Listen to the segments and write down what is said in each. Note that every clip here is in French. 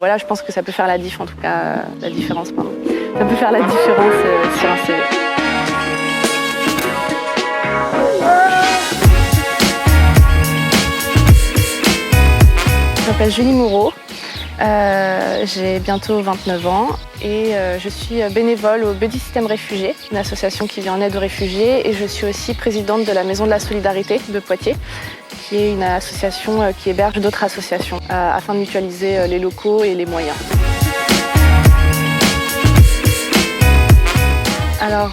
Voilà, je pense que ça peut faire la diff, en tout cas, la différence, pardon. Ça peut faire la différence sur un CV. Je m'appelle Julie Moureau, j'ai bientôt 29 ans et je suis bénévole au Buddy System Réfugiés, une association qui vient en aide aux réfugiés, et je suis aussi présidente de la Maison de la Solidarité de Poitiers, qui est une association qui héberge d'autres associations afin de mutualiser les locaux et les moyens. Alors,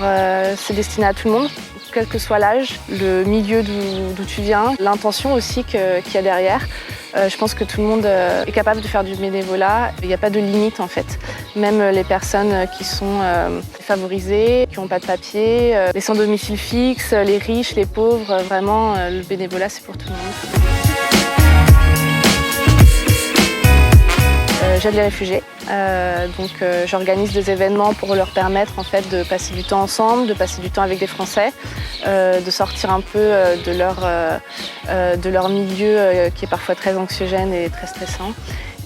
c'est destiné à tout le monde, quel que soit l'âge, le milieu d'où tu viens, l'intention aussi qu'il y a derrière. Je pense que tout le monde est capable de faire du bénévolat. Il n'y a pas de limite en fait. Même les personnes qui sont favorisées, qui n'ont pas de papier, les sans domicile fixe, les riches, les pauvres, vraiment le bénévolat c'est pour tout le monde. J'aide les réfugiés, donc j'organise des événements pour leur permettre en fait de passer du temps ensemble, de passer du temps avec des Français, de sortir un peu de leur milieu qui est parfois très anxiogène et très stressant,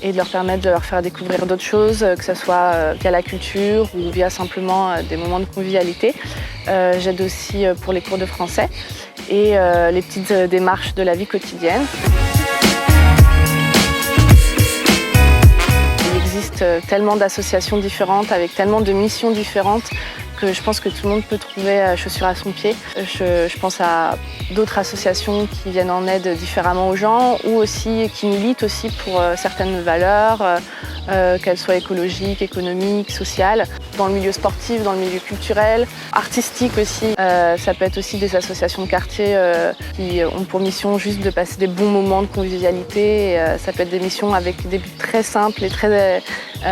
et de leur permettre de leur faire découvrir d'autres choses, que ce soit via la culture ou via simplement des moments de convivialité. J'aide aussi pour les cours de français et les petites démarches de la vie quotidienne. Il existe tellement d'associations différentes avec tellement de missions différentes que je pense que tout le monde peut trouver chaussure à son pied. Je pense à d'autres associations qui viennent en aide différemment aux gens ou aussi qui militent aussi pour certaines valeurs, qu'elles soient écologiques, économiques, sociales. Dans le milieu sportif, dans le milieu culturel, artistique aussi. Ça peut être aussi des associations de quartier qui ont pour mission juste de passer des bons moments de convivialité. Ça peut être des missions avec des buts très simples et très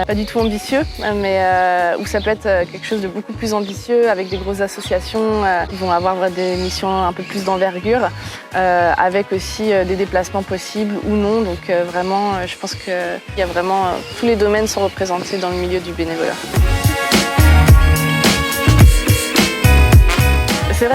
pas du tout ambitieux, mais où ça peut être quelque chose de beaucoup plus ambitieux avec des grosses associations qui vont avoir des missions un peu plus d'envergure, avec aussi des déplacements possibles ou non. Donc vraiment, je pense qu'il y a vraiment tous les domaines sont représentés dans le milieu du bénévolat. C'est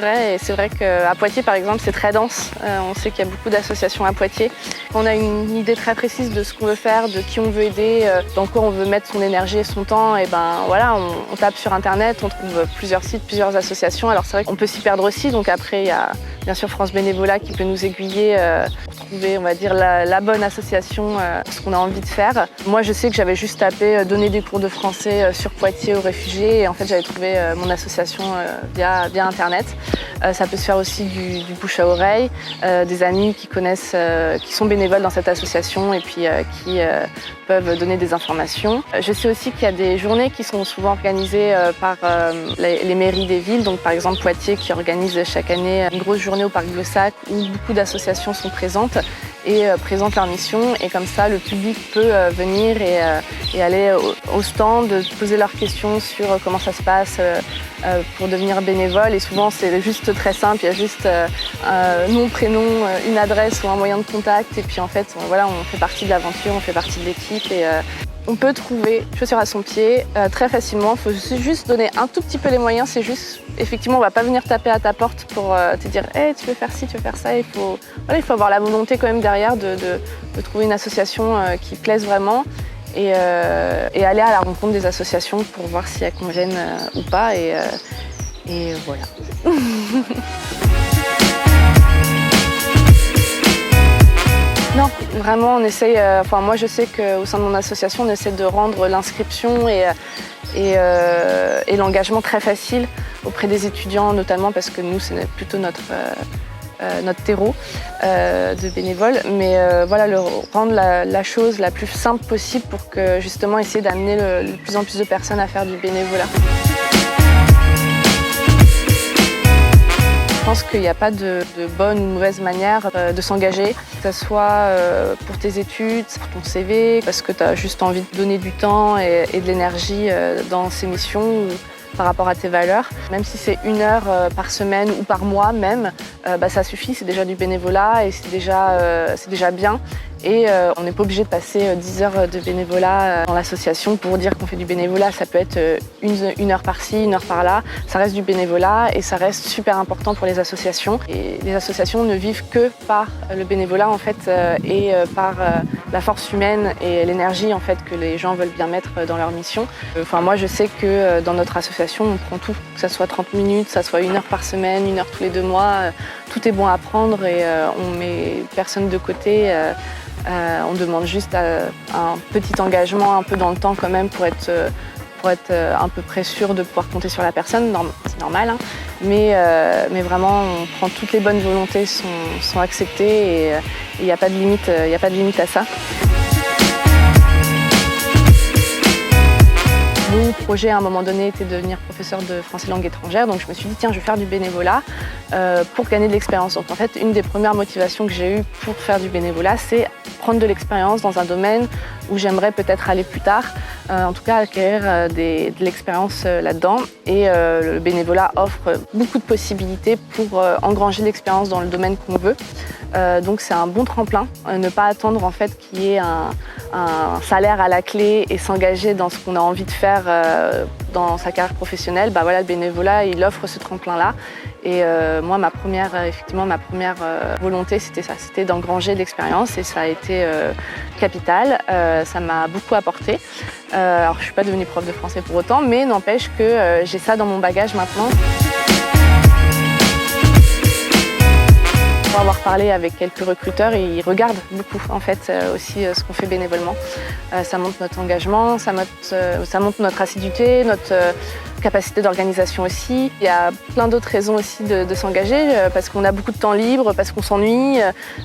vrai. Et c'est vrai qu'à Poitiers, par exemple, c'est très dense. On sait qu'il y a beaucoup d'associations à Poitiers. On a une idée très précise de ce qu'on veut faire, de qui on veut aider, dans quoi on veut mettre son énergie et son temps. Et ben voilà, on tape sur Internet, on trouve plusieurs sites, plusieurs associations. Alors c'est vrai qu'on peut s'y perdre aussi. Donc après, il y a bien sûr France Bénévolat qui peut nous aiguiller pour trouver, on va dire, la bonne association, ce qu'on a envie de faire. Moi, je sais que j'avais juste tapé donner des cours de français sur Poitiers aux réfugiés. Et en fait, j'avais trouvé mon association via Internet. Ça peut se faire aussi du bouche à oreille, des amis qui connaissent, qui sont bénévoles dans cette association et puis qui peuvent donner des informations. Je sais aussi qu'il y a des journées qui sont souvent organisées par les mairies des villes. Donc par exemple Poitiers qui organise chaque année une grosse journée au parc Blossac où beaucoup d'associations sont présentes et présentent leur mission, et comme ça le public peut venir et aller au stand, poser leurs questions sur comment ça se passe pour devenir bénévole. Et souvent c'est juste très simple, il y a juste nom, prénom, une adresse ou un moyen de contact, et puis en fait voilà, on fait partie de l'aventure, on fait partie de l'équipe, et on peut trouver chaussure à son pied très facilement. Il faut juste donner un tout petit peu les moyens. C'est juste, effectivement, on ne va pas venir taper à ta porte pour te dire hey, tu veux faire ci, tu veux faire ça. Il faut avoir la volonté quand même derrière de trouver une association qui plaise vraiment, et aller à la rencontre des associations pour voir si elles conviennent ou pas. Et voilà. Non, vraiment, on essaye. Moi, je sais qu'au sein de mon association, on essaie de rendre l'inscription et l'engagement très facile auprès des étudiants, notamment parce que nous, c'est plutôt notre terreau de bénévoles. Mais voilà, rendre la chose la plus simple possible pour que justement essayer d'amener de plus en plus de personnes à faire du bénévolat. Je pense qu'il n'y a pas de bonne ou mauvaise manière de s'engager, que ce soit pour tes études, pour ton CV, parce que tu as juste envie de donner du temps et de l'énergie dans ces missions, ou par rapport à tes valeurs. Même si c'est 1 heure par semaine ou par mois même, ça suffit, c'est déjà du bénévolat et c'est déjà bien. et on n'est pas obligé de passer 10 heures de bénévolat dans l'association pour dire qu'on fait du bénévolat. Ça peut être une heure par-ci, une heure par-là. Ça reste du bénévolat et ça reste super important pour les associations. Et les associations ne vivent que par le bénévolat en fait et par la force humaine et l'énergie en fait que les gens veulent bien mettre dans leur mission. Moi je sais que dans notre association on prend tout, que ça soit 30 minutes, que ça soit une heure par semaine, une heure tous les 2 mois. Tout est bon à prendre et on met personne de côté. On demande juste un petit engagement un peu dans le temps quand même pour être à peu près sûr de pouvoir compter sur la personne, c'est normal, hein. Mais vraiment on prend toutes les bonnes volontés sont acceptées et il n'y a pas de limite à ça. Mon projet à un moment donné était de devenir professeur de français langue étrangère, donc je me suis dit tiens je vais faire du bénévolat pour gagner de l'expérience. Donc en fait une des premières motivations que j'ai eues pour faire du bénévolat c'est prendre de l'expérience dans un domaine où j'aimerais peut-être aller plus tard, en tout cas acquérir de l'expérience là-dedans. Et le bénévolat offre beaucoup de possibilités pour engranger de l'expérience dans le domaine qu'on veut. Donc c'est un bon tremplin, ne pas attendre en fait qu'il y ait un salaire à la clé et s'engager dans ce qu'on a envie de faire dans sa carrière professionnelle. Voilà, le bénévolat il offre ce tremplin-là. Et moi ma première volonté c'était ça, c'était d'engranger de l'expérience et ça a été capital, ça m'a beaucoup apporté. Alors je suis pas devenue prof de français pour autant, mais n'empêche que j'ai ça dans mon bagage maintenant. Pour avoir parlé avec quelques recruteurs, ils regardent beaucoup en fait aussi ce qu'on fait bénévolement. Ça montre notre engagement, ça montre notre assiduité, notre capacité d'organisation aussi. Il y a plein d'autres raisons aussi de s'engager, parce qu'on a beaucoup de temps libre, parce qu'on s'ennuie,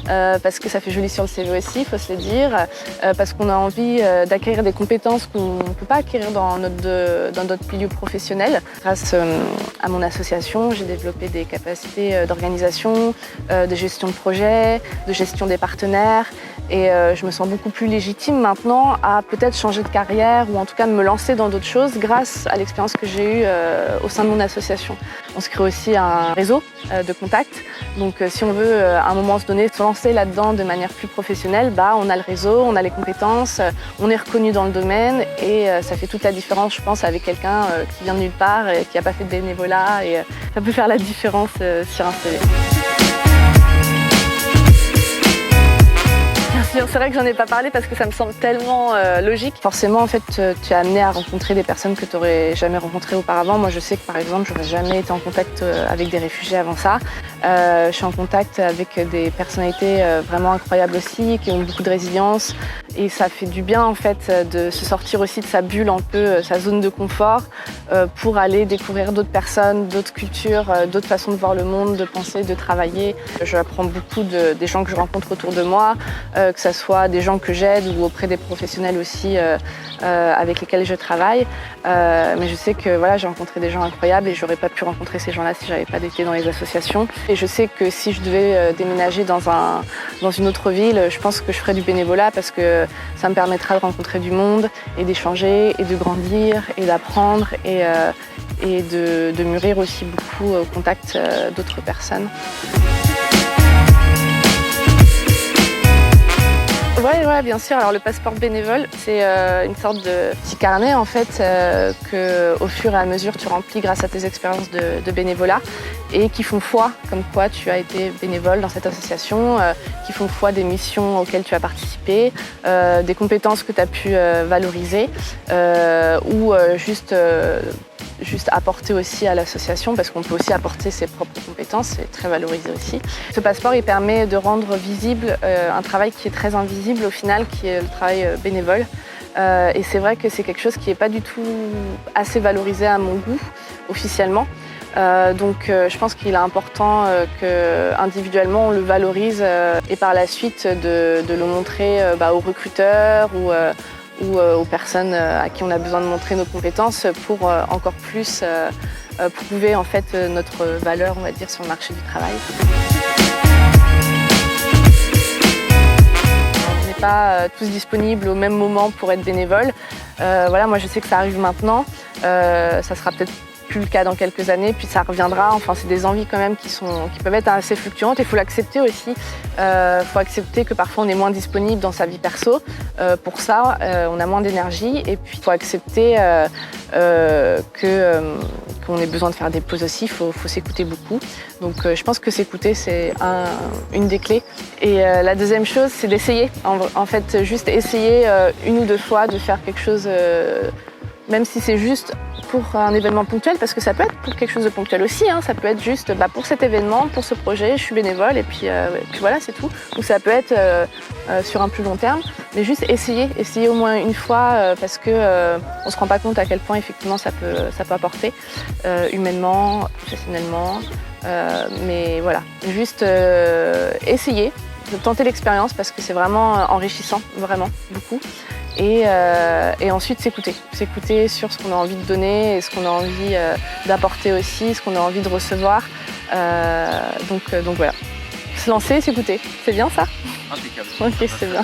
parce que ça fait joli sur le CV aussi, il faut se le dire, parce qu'on a envie d'acquérir des compétences qu'on ne peut pas acquérir dans notre milieu professionnel. Grâce à mon association, j'ai développé des capacités d'organisation, de gestion de projet, de gestion des partenaires et je me sens beaucoup plus légitime maintenant à peut-être changer de carrière ou en tout cas me lancer dans d'autres choses grâce à l'expérience que j'ai eue au sein de mon association. On se crée aussi un réseau de contacts, donc si on veut à un moment se lancer là-dedans de manière plus professionnelle, on a le réseau, on a les compétences, on est reconnu dans le domaine et ça fait toute la différence je pense avec quelqu'un qui vient de nulle part et qui n'a pas fait de bénévolat et ça peut faire la différence sur un CV. C'est vrai que j'en ai pas parlé parce que ça me semble tellement logique. Forcément, en fait, tu es amené à rencontrer des personnes que tu n'aurais jamais rencontrées auparavant. Moi, je sais que par exemple, j'aurais jamais été en contact avec des réfugiés avant ça. Je suis en contact avec des personnalités vraiment incroyables aussi, qui ont beaucoup de résilience. Et ça fait du bien en fait de se sortir aussi de sa bulle, un peu sa zone de confort, pour aller découvrir d'autres personnes, d'autres cultures, d'autres façons de voir le monde, de penser, de travailler. J'apprends beaucoup des gens que je rencontre autour de moi, que ce soit des gens que j'aide ou auprès des professionnels aussi avec lesquels je travaille. Mais je sais que voilà, j'ai rencontré des gens incroyables et j'aurais pas pu rencontrer ces gens-là si j'avais pas été dans les associations. Et je sais que si je devais déménager dans une autre ville, je pense que je ferais du bénévolat parce que ça me permettra de rencontrer du monde et d'échanger et de grandir et d'apprendre et de mûrir aussi beaucoup au contact d'autres personnes. Ouais, bien sûr. Alors le passeport bénévole, c'est une sorte de petit carnet en fait que, au fur et à mesure, tu remplis grâce à tes expériences de bénévolat et qui font foi, comme quoi tu as été bénévole dans cette association, qui font foi des missions auxquelles tu as participé, des compétences que tu as pu valoriser ou juste apporter aussi à l'association parce qu'on peut aussi apporter ses propres compétences, c'est très valorisé aussi. Ce passeport, il permet de rendre visible un travail qui est très invisible au final, qui est le travail bénévole. Et c'est vrai que c'est quelque chose qui n'est pas du tout assez valorisé à mon goût, officiellement. Donc je pense qu'il est important qu'individuellement on le valorise et par la suite de le montrer aux recruteurs ou aux personnes à qui on a besoin de montrer nos compétences pour encore plus prouver en fait notre valeur, on va dire, sur le marché du travail. On n'est pas tous disponibles au même moment pour être bénévole. Voilà, moi je sais que ça arrive maintenant. Ça sera peut-être plus le cas dans quelques années, puis ça reviendra. Enfin, c'est des envies quand même qui peuvent être assez fluctuantes. Il faut l'accepter aussi. Faut accepter que parfois on est moins disponible dans sa vie perso. Pour ça, on a moins d'énergie. Et puis, il faut accepter qu'on ait besoin de faire des pauses aussi. Il faut s'écouter beaucoup. Donc, je pense que s'écouter, c'est une des clés. Et la deuxième chose, c'est d'essayer. En fait, juste essayer une ou deux fois de faire quelque chose, même si c'est juste pour un événement ponctuel, parce que ça peut être pour quelque chose de ponctuel aussi. Hein. Ça peut être juste pour cet événement, pour ce projet, je suis bénévole et puis voilà, c'est tout. Ou ça peut être sur un plus long terme, mais juste essayer au moins une fois parce que on se rend pas compte à quel point effectivement ça peut apporter humainement, professionnellement. Mais voilà, juste essayer de tenter l'expérience parce que c'est vraiment enrichissant, vraiment, beaucoup. Et ensuite s'écouter sur ce qu'on a envie de donner et ce qu'on a envie d'apporter aussi, ce qu'on a envie de recevoir. Donc voilà, se lancer, s'écouter, c'est bien ça? Impeccable. Ok, c'est bien.